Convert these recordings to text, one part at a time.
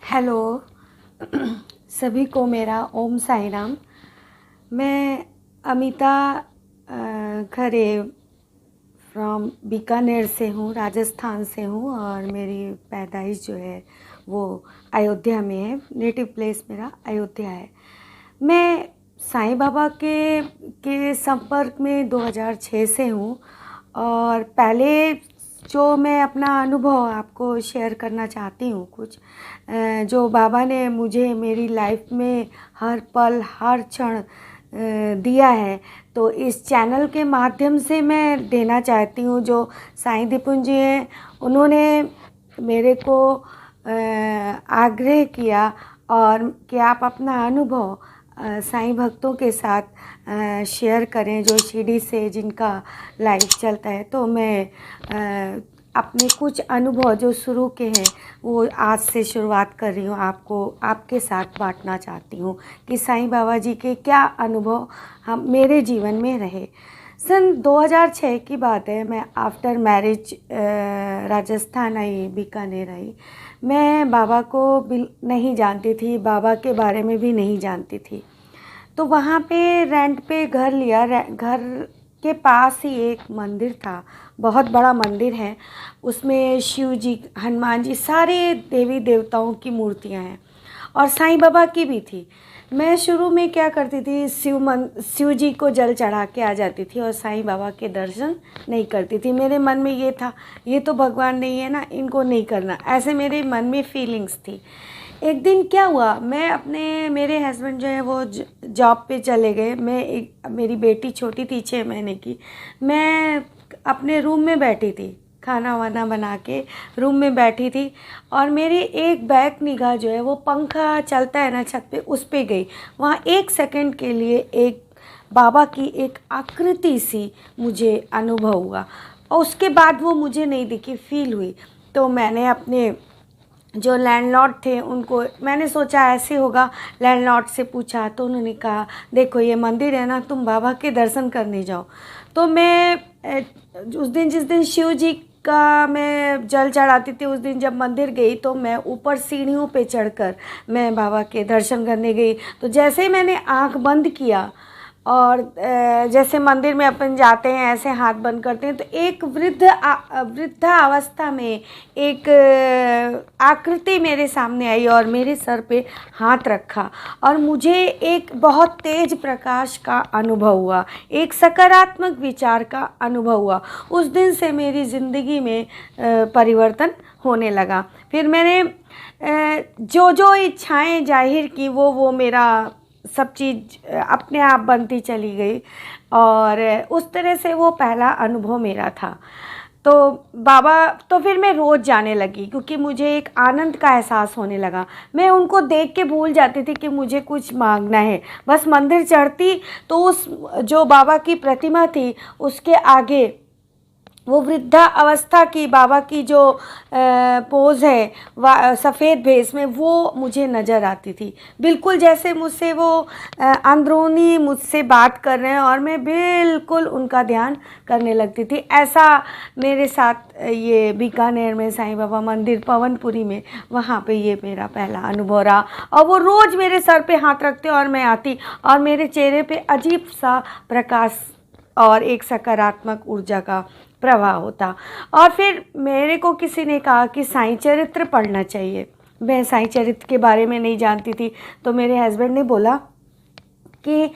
Hello. सभी को मेरा ओम साई राम। मैं अमिता खरे फ्रॉम बीकानेर से हूँ, राजस्थान से हूँ और मेरी पैदाइश जो है वो अयोध्या में है। नेटिव प्लेस मेरा अयोध्या है। मैं साईं बाबा के संपर्क में 2006 से हूँ और पहले जो मैं अपना अनुभव आपको शेयर करना चाहती हूँ कुछ, जो बाबा ने मुझे मेरी लाइफ में हर पल हर क्षण दिया है, तो इस चैनल के माध्यम से मैं देना चाहती हूँ। जो साईं दीपुन जी हैं, उन्होंने मेरे को आग्रह किया और कि आप अपना अनुभव साईं भक्तों के साथ शेयर करें जो शिरडी से जिनका लाइफ चलता है। तो मैं अपने कुछ अनुभव जो शुरू के हैं वो आज से शुरुआत कर रही हूँ, आपके साथ बांटना चाहती हूँ कि साईं बाबा जी के क्या अनुभव हम मेरे जीवन में रहे। सन 2006 की बात है। मैं आफ्टर मैरिज राजस्थान आई, बीकानेर आई। मैं बाबा को नहीं जानती थी, बाबा के बारे में भी नहीं जानती थी। तो वहाँ पे रेंट पे घर लिया। घर के पास ही एक मंदिर था, बहुत बड़ा मंदिर है। उसमें शिव जी, हनुमान जी, सारे देवी देवताओं की मूर्तियाँ हैं और साईं बाबा की भी थी। मैं शुरू में क्या करती थी, शिव जी को जल चढ़ा के आ जाती थी और साईं बाबा के दर्शन नहीं करती थी। मेरे मन में ये था, ये तो भगवान नहीं है ना, इनको नहीं करना, ऐसे मेरे मन में फीलिंग्स थी। एक दिन क्या हुआ, मेरे हस्बैंड जो है वो जॉब पे चले गए। मेरी बेटी छोटी थी, 6 महीने की। मैं अपने रूम में बैठी थी, खाना वाना बना के रूम में बैठी थी और मेरी एक बैक निगाह जो है वो पंखा चलता है ना छत पे, उस पे गई। वहाँ 1 सेकंड के लिए एक बाबा की एक आकृति सी मुझे अनुभव हुआ और उसके बाद वो मुझे नहीं दिखी, फील हुई। तो मैंने अपने जो लैंडलॉर्ड थे उनको, मैंने सोचा ऐसे होगा, लैंडलॉर्ड से पूछा तो उन्होंने कहा देखो ये मंदिर है ना, तुम बाबा के दर्शन करने जाओ। तो मैं उस दिन, जिस दिन शिव जी का मैं जल चढ़ाती थी, उस दिन जब मंदिर गई तो मैं ऊपर सीढ़ियों पे चढ़कर मैं बाबा के दर्शन करने गई। तो जैसे ही मैंने आँख बंद किया और जैसे मंदिर में अपन जाते हैं ऐसे हाथ बंद करते हैं, तो एक वृद्धा अवस्था में एक आकृति मेरे सामने आई और मेरे सर पे हाथ रखा और मुझे एक बहुत तेज प्रकाश का अनुभव हुआ, एक सकारात्मक विचार का अनुभव हुआ। उस दिन से मेरी ज़िंदगी में परिवर्तन होने लगा। फिर मैंने जो जो इच्छाएं जाहिर की, वो मेरा सब चीज़ अपने आप बनती चली गई और उस तरह से वो पहला अनुभव मेरा था। तो बाबा, तो फिर मैं रोज़ जाने लगी क्योंकि मुझे एक आनंद का एहसास होने लगा। मैं उनको देख के भूल जाती थी कि मुझे कुछ मांगना है। बस मंदिर चढ़ती तो उस जो बाबा की प्रतिमा थी उसके आगे वो वृद्धा अवस्था की बाबा की जो पोज है सफ़ेद भेस में, वो मुझे नज़र आती थी, बिल्कुल जैसे मुझसे वो अंदरूनी मुझसे बात कर रहे हैं और मैं बिल्कुल उनका ध्यान करने लगती थी। ऐसा मेरे साथ ये बीकानेर में साईं बाबा मंदिर पवनपुरी में, वहाँ पे ये मेरा पहला अनुभव रहा। और वो रोज़ मेरे सर पे हाथ रखते और मैं आती और मेरे चेहरे पे अजीब सा प्रकाश और एक सकारात्मक ऊर्जा का प्रवाह होता। और फिर मेरे को किसी ने कहा कि साईं चरित्र पढ़ना चाहिए। मैं साईं चरित्र के बारे में नहीं जानती थी, तो मेरे हस्बैंड ने बोला कि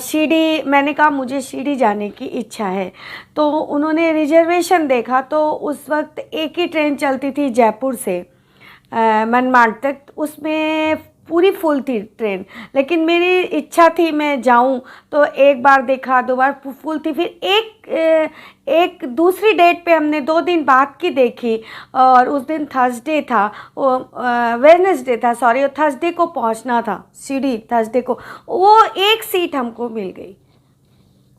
शिरडी, मैंने कहा मुझे शिरडी जाने की इच्छा है। तो उन्होंने रिजर्वेशन देखा तो उस वक्त एक ही ट्रेन चलती थी जयपुर से मनमाड तक, उसमें पूरी फुल थी ट्रेन, लेकिन मेरी इच्छा थी मैं जाऊं। तो एक बार देखा, 2 बार फुल थी। फिर एक दूसरी डेट पे हमने 2 दिन बाद की देखी और उस दिन थर्सडे था, वेडनेसडे था, सॉरी, थर्सडे को पहुंचना था शिरडी, थर्सडे को। वो एक सीट हमको मिल गई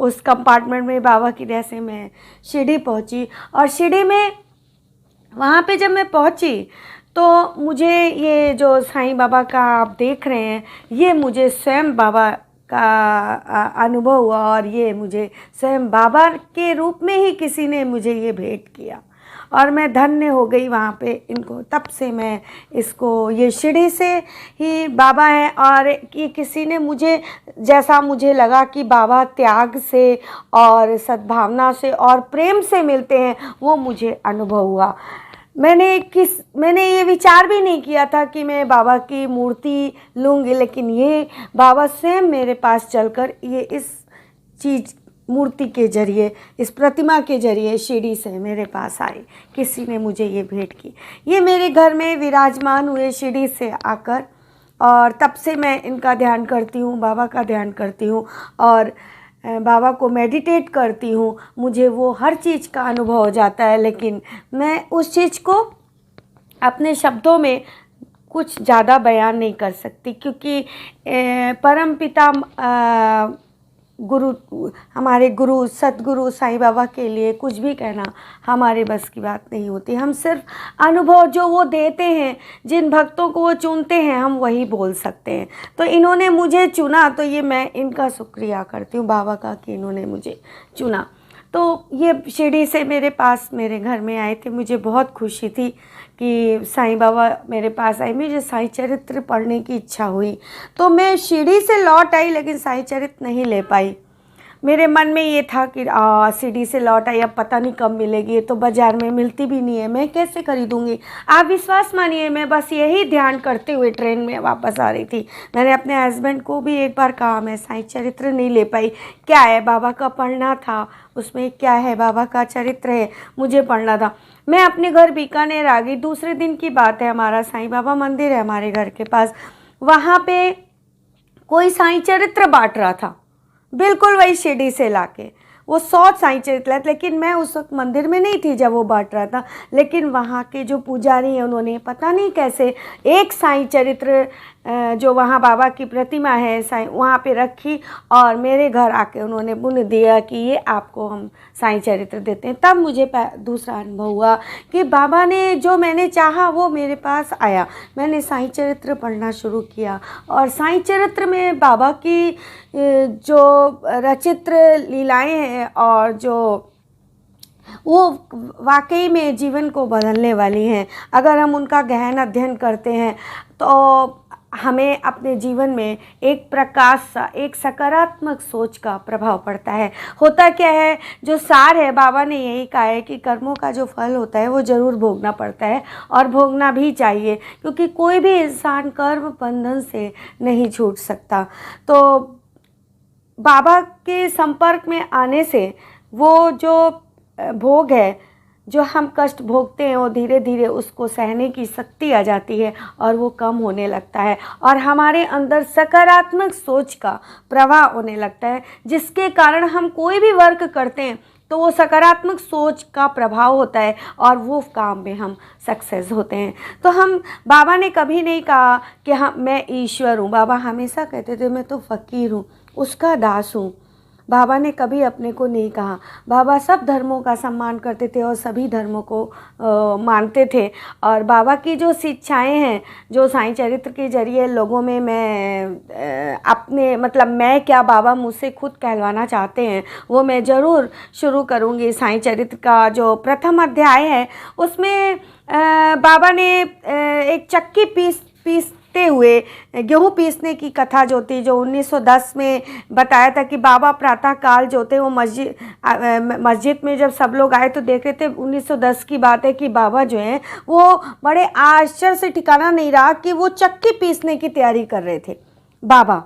उस कंपार्टमेंट में। बाबा की दया से मैं शिरडी पहुंची और शिरडी में वहाँ पे जब मैं पहुंची तो मुझे ये जो साईं बाबा का आप देख रहे हैं, ये मुझे स्वयं बाबा का अनुभव हुआ और ये मुझे स्वयं बाबा के रूप में ही किसी ने मुझे ये भेंट किया। और मैं धन्य हो गई वहाँ पे इनको। तब से मैं इसको, ये शिरडी से ही बाबा हैं। और कि किसी ने मुझे, जैसा मुझे लगा कि बाबा त्याग से और सद्भावना से और प्रेम से मिलते हैं, वो मुझे अनुभव हुआ। मैंने ये विचार भी नहीं किया था कि मैं बाबा की मूर्ति लूँगी, लेकिन ये बाबा स्वयं मेरे पास चलकर ये इस चीज़, मूर्ति के जरिए, इस प्रतिमा के जरिए शिरडी से मेरे पास आए। किसी ने मुझे ये भेंट की, ये मेरे घर में विराजमान हुए शिरडी से आकर। और तब से मैं इनका ध्यान करती हूँ, बाबा का ध्यान करती हूँ और बाबा को मेडिटेट करती हूँ। मुझे वो हर चीज़ का अनुभव हो जाता है, लेकिन मैं उस चीज़ को अपने शब्दों में कुछ ज़्यादा बयान नहीं कर सकती, क्योंकि परमपिता गुरु, हमारे गुरु सतगुरु साईं बाबा के लिए कुछ भी कहना हमारे बस की बात नहीं होती। हम सिर्फ अनुभव जो वो देते हैं, जिन भक्तों को वो चुनते हैं, हम वही बोल सकते हैं। तो इन्होंने मुझे चुना, तो ये मैं इनका शुक्रिया करती हूँ बाबा का कि इन्होंने मुझे चुना। तो ये शिरडी से मेरे पास, मेरे घर में आए थे। मुझे बहुत खुशी थी कि साईं बाबा मेरे पास आए। मुझे साईं चरित्र पढ़ने की इच्छा हुई, तो मैं शिरडी से लौट आई, लेकिन साईं चरित्र नहीं ले पाई। मेरे मन में ये था कि शिरडी से लौट आई, अब पता नहीं कब मिलेगी, ये तो बाज़ार में मिलती भी नहीं है, मैं कैसे खरीदूंगी। आप विश्वास मानिए, मैं बस यही ध्यान करते हुए ट्रेन में वापस आ रही थी। मैंने अपने हस्बैंड को भी एक बार कहा, मैं साईं चरित्र नहीं ले पाई, क्या है, बाबा का पढ़ना था, उसमें क्या है, बाबा का चरित्र है, मुझे पढ़ना था। मैं अपने घर बीकानेर आ गई। दूसरे दिन की बात है, हमारा साईं बाबा मंदिर है हमारे घर के पास, वहाँ पे कोई साईं चरित्र बांट रहा था, बिल्कुल वही शिरडी से लाके वो 100 साईं चरित्र। लेकिन मैं उस वक्त मंदिर में नहीं थी जब वो बांट रहा था, लेकिन वहाँ के जो पुजारी हैं, उन्होंने पता नहीं कैसे एक साईं चरित्र जो वहाँ बाबा की प्रतिमा है साईं, वहाँ पे रखी और मेरे घर आके उन्होंने बुन दिया कि ये आपको हम साईं चरित्र देते हैं। तब मुझे दूसरा अनुभव हुआ कि बाबा ने जो मैंने चाहा वो मेरे पास आया। मैंने साईं चरित्र पढ़ना शुरू किया और साईं चरित्र में बाबा की जो रचित लीलाएं हैं और जो वो वाकई में जीवन को बदलने वाली हैं। अगर हम उनका गहन अध्ययन करते हैं तो हमें अपने जीवन में एक प्रकाश सा, एक सकारात्मक सोच का प्रभाव पड़ता है। होता क्या है, जो सार है, बाबा ने यही कहा है कि कर्मों का जो फल होता है वो ज़रूर भोगना पड़ता है और भोगना भी चाहिए, क्योंकि कोई भी इंसान कर्म बंधन से नहीं छूट सकता। तो बाबा के संपर्क में आने से वो जो भोग है, जो हम कष्ट भोगते हैं, वो धीरे धीरे उसको सहने की शक्ति आ जाती है और वो कम होने लगता है और हमारे अंदर सकारात्मक सोच का प्रवाह होने लगता है, जिसके कारण हम कोई भी वर्क करते हैं तो वो सकारात्मक सोच का प्रभाव होता है और वो काम में हम सक्सेस होते हैं। तो हम, बाबा ने कभी नहीं कहा कि हाँ मैं ईश्वर हूँ। बाबा हमेशा कहते थे मैं तो फ़कीर हूँ, उसका दास हूँ। बाबा ने कभी अपने को नहीं कहा। बाबा सब धर्मों का सम्मान करते थे और सभी धर्मों को मानते थे। और बाबा की जो शिक्षाएं हैं, जो साईं चरित्र के जरिए लोगों में मैं अपने, मतलब मैं क्या, बाबा मुझसे खुद कहलवाना चाहते हैं, वो मैं ज़रूर शुरू करूँगी। साईं चरित्र का जो प्रथम अध्याय है उसमें बाबा ने एक चक्की पीसते हुए, गेहूँ पीसने की कथा जो थी, जो 1910 में बताया था कि बाबा प्रातः काल जो थे वो मस्जिद में जब सब लोग आए तो देख रहे थे, 1910 की बात है कि बाबा जो हैं वो बड़े आश्चर्य से ठिकाना नहीं रहा कि वो चक्की पीसने की तैयारी कर रहे थे। बाबा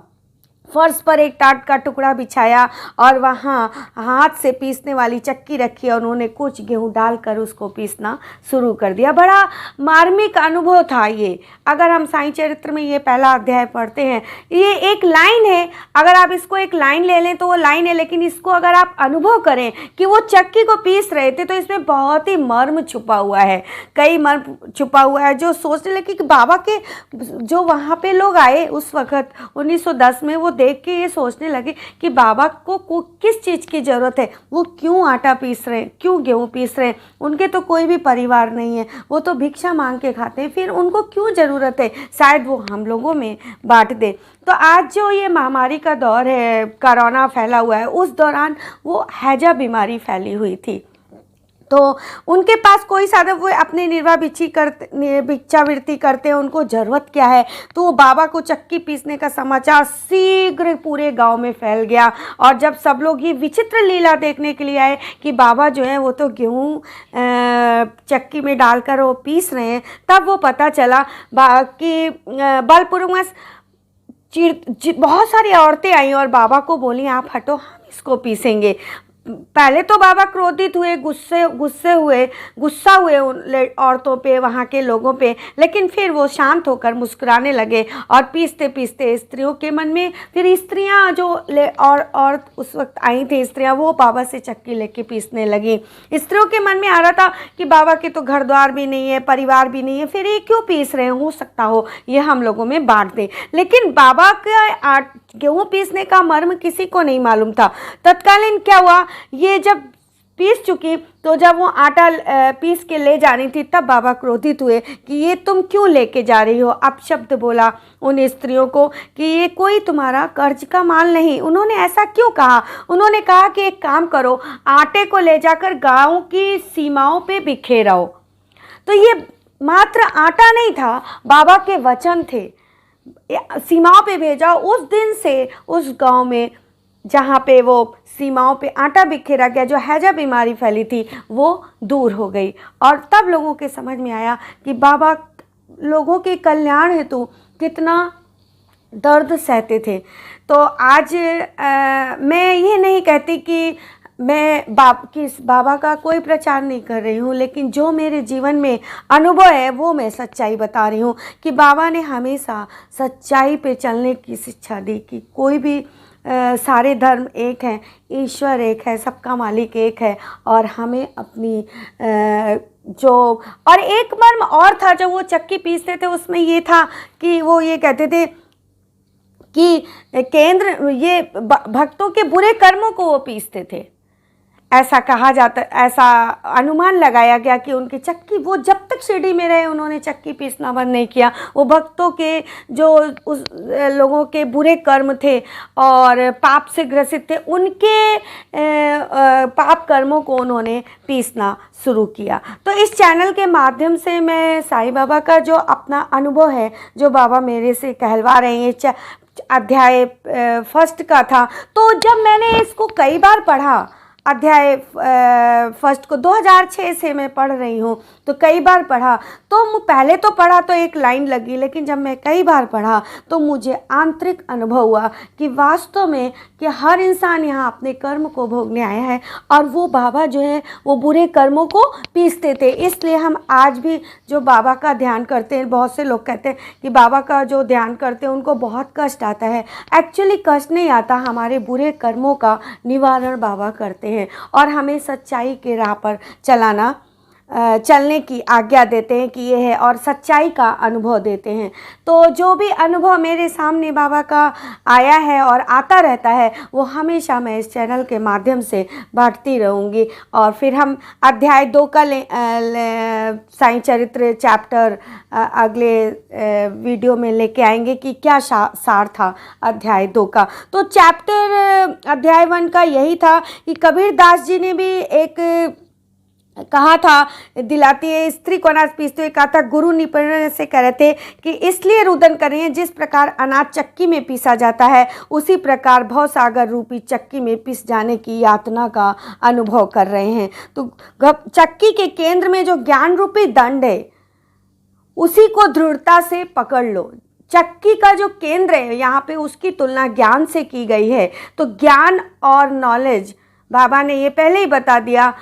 फर्श पर एक टाट का टुकड़ा बिछाया और वहाँ हाथ से पीसने वाली चक्की रखी और उन्होंने कुछ गेहूँ डालकर उसको पीसना शुरू कर दिया। बड़ा मार्मिक अनुभव था ये। अगर हम साईं चरित्र में ये पहला अध्याय पढ़ते हैं, ये एक लाइन है, अगर आप इसको एक लाइन ले लें तो वो लाइन है, लेकिन इसको अगर आप अनुभव करें कि वो चक्की को पीस रहे थे तो इसमें बहुत ही मर्म छुपा हुआ है, कई मर्म छुपा हुआ है। जो सोचने लगे कि बाबा के जो वहाँ पे लोग आए उस वक़्त 1910 में, वो देख के ये सोचने लगे कि बाबा को किस चीज़ की ज़रूरत है, वो क्यों आटा पीस रहे हैं, क्यों गेहूँ पीस रहे हैं, उनके तो कोई भी परिवार नहीं है, वो तो भिक्षा मांग के खाते हैं, फिर उनको क्यों ज़रूरत है, शायद वो हम लोगों में बांट दे। तो आज जो ये महामारी का दौर है, कोरोना फैला हुआ है, उस दौरान वो हैजा बीमारी फैली हुई थी। तो उनके पास कोई साधन, वो अपने भिक्षावृत्ति करते हैं, उनको ज़रूरत क्या है। तो वो बाबा को चक्की पीसने का समाचार शीघ्र पूरे गांव में फैल गया। और जब सब लोग ये विचित्र लीला देखने के लिए आए कि बाबा जो है वो तो गेहूँ चक्की में डालकर वो पीस रहे हैं, तब वो पता चला कि बलपूर्वक बहुत सारी औरतें आई और बाबा को बोली आप हटो, हम इसको पीसेंगे। पहले तो बाबा क्रोधित हुए, गुस्सा हुए उन औरतों पे, वहाँ के लोगों पे, लेकिन फिर वो शांत होकर मुस्कुराने लगे। और पीसते पीसते स्त्रियों के मन में, फिर स्त्रियाँ जो और उस वक्त आई थी स्त्रियाँ, वो बाबा से चक्की लेके पीसने लगी। स्त्रियों के मन में आ रहा था कि बाबा के तो घर द्वार भी नहीं है, परिवार भी नहीं है, फिर ये क्यों पीस रहे हैं, हो सकता हो ये हम लोगों में बांट दें। लेकिन बाबा का गेहूँ पीसने का मर्म किसी को नहीं मालूम था। तत्कालीन क्या हुआ, ये जब पीस चुकी, तो जब वो आटा पीस के ले जानी थी, तब बाबा क्रोधित हुए कि ये तुम क्यों लेके जा रही हो। अपशब्द बोला उन स्त्रियों को कि ये कोई तुम्हारा कर्ज का माल नहीं। उन्होंने ऐसा क्यों कहा? उन्होंने कहा कि एक काम करो, आटे को ले जाकर गांव की सीमाओं पे बिखेराओ। तो ये मात्र आटा नहीं था, बाबा के वचन थे, सीमाओं पे भेजा। उस दिन से उस गांव में जहाँ पे वो सीमाओं पे आटा बिखेरा गया, जो हैजा बीमारी फैली थी वो दूर हो गई। और तब लोगों के समझ में आया कि बाबा लोगों के कल्याण हेतु कितना दर्द सहते थे। तो आज मैं ये नहीं कहती कि मैं बाबा का कोई प्रचार नहीं कर रही हूँ, लेकिन जो मेरे जीवन में अनुभव है वो मैं सच्चाई बता रही हूँ कि बाबा ने हमेशा सच्चाई पे चलने की शिक्षा दी कि कोई भी सारे धर्म एक हैं, ईश्वर एक है, सबका मालिक एक है। और हमें अपनी जो, और एक मर्म और था जो वो चक्की पीसते थे, उसमें ये था कि वो ये कहते थे कि केंद्र, ये भक्तों के बुरे कर्मों को वो पीसते थे। ऐसा कहा जाता, ऐसा अनुमान लगाया गया कि उनकी चक्की, वो जब तक शिरडी में रहे उन्होंने चक्की पीसना बंद नहीं किया। वो भक्तों के जो उस लोगों के बुरे कर्म थे और पाप से ग्रसित थे, उनके पाप कर्मों को उन्होंने पीसना शुरू किया। तो इस चैनल के माध्यम से मैं साईं बाबा का जो अपना अनुभव है, जो बाबा मेरे से कहलवा रहे हैं, अध्याय फर्स्ट का था। तो जब मैंने इसको कई बार पढ़ा, अध्याय फर्स्ट को 2006 से मैं पढ़ रही हूँ, तो कई बार पढ़ा। तो पहले तो पढ़ा तो एक लाइन लगी, लेकिन जब मैं कई बार पढ़ा तो मुझे आंतरिक अनुभव हुआ कि वास्तव में कि हर इंसान यहाँ अपने कर्म को भोगने आया है, और वो बाबा जो है वो बुरे कर्मों को पीसते थे। इसलिए हम आज भी जो बाबा का ध्यान करते हैं, बहुत से लोग कहते हैं कि बाबा का जो ध्यान करते हैं उनको बहुत कष्ट आता है। एक्चुअली कष्ट नहीं आता, हमारे बुरे कर्मों का निवारण बाबा करते हैं और हमें सच्चाई के राह पर चलने की आज्ञा देते हैं कि ये है, और सच्चाई का अनुभव देते हैं। तो जो भी अनुभव मेरे सामने बाबा का आया है और आता रहता है, वो हमेशा मैं इस चैनल के माध्यम से बांटती रहूँगी। और फिर हम अध्याय 2 का साईं चरित्र चैप्टर अगले वीडियो में लेके आएंगे कि क्या सार था अध्याय 2 का। तो चैप्टर अध्याय 1 का यही था कि कबीर दास जी ने भी एक कहा था, दिलाती है स्त्री को अनाज पीसते हुए कहा था, गुरु निपुण से कह रहे थे कि इसलिए रुदन करें, जिस प्रकार अनाज चक्की में पीसा जाता है उसी प्रकार भवसागर रूपी चक्की में पीस जाने की यातना का अनुभव कर रहे हैं। तो चक्की के केंद्र में जो ज्ञान रूपी दंड है उसी को दृढ़ता से पकड़ लो। चक्की का जो केंद्र है यहाँ पे उसकी तुलना ज्ञान से की गई है। तो ज्ञान और नॉलेज, बाबा ने ये पहले ही बता दिया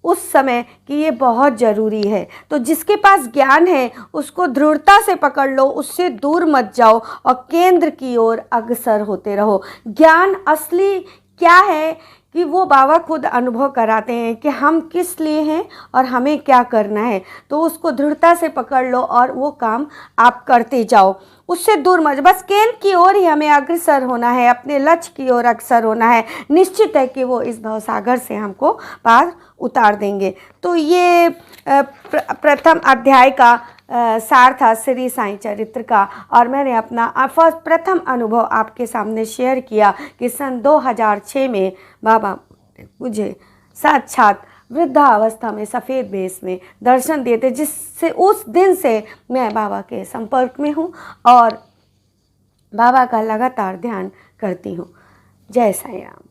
उस समय कि ये बहुत ज़रूरी है। तो जिसके पास ज्ञान है उसको दृढ़ता से पकड़ लो, उससे दूर मत जाओ और केंद्र की ओर अग्रसर होते रहो। ज्ञान असली क्या है कि वो बाबा खुद अनुभव कराते हैं कि हम किस लिए हैं और हमें क्या करना है। तो उसको दृढ़ता से पकड़ लो और वो काम आप करते जाओ, उससे दूर मत, बस केंद्र की ओर ही हमें अग्रसर होना है, अपने लक्ष्य की ओर अग्रसर होना है। निश्चित है कि वो इस भवसागर से हमको पार उतार देंगे। तो ये प्रथम अध्याय का सार था श्री साईं चरित्र का, और मैंने अपना प्रथम अनुभव आपके सामने शेयर किया कि सन 2006 में बाबा ने मुझे साक्षात वृद्धावस्था में सफ़ेद वेश में दर्शन दिए थे, जिससे उस दिन से मैं बाबा के संपर्क में हूँ और बाबा का लगातार ध्यान करती हूँ। जय साईं राम।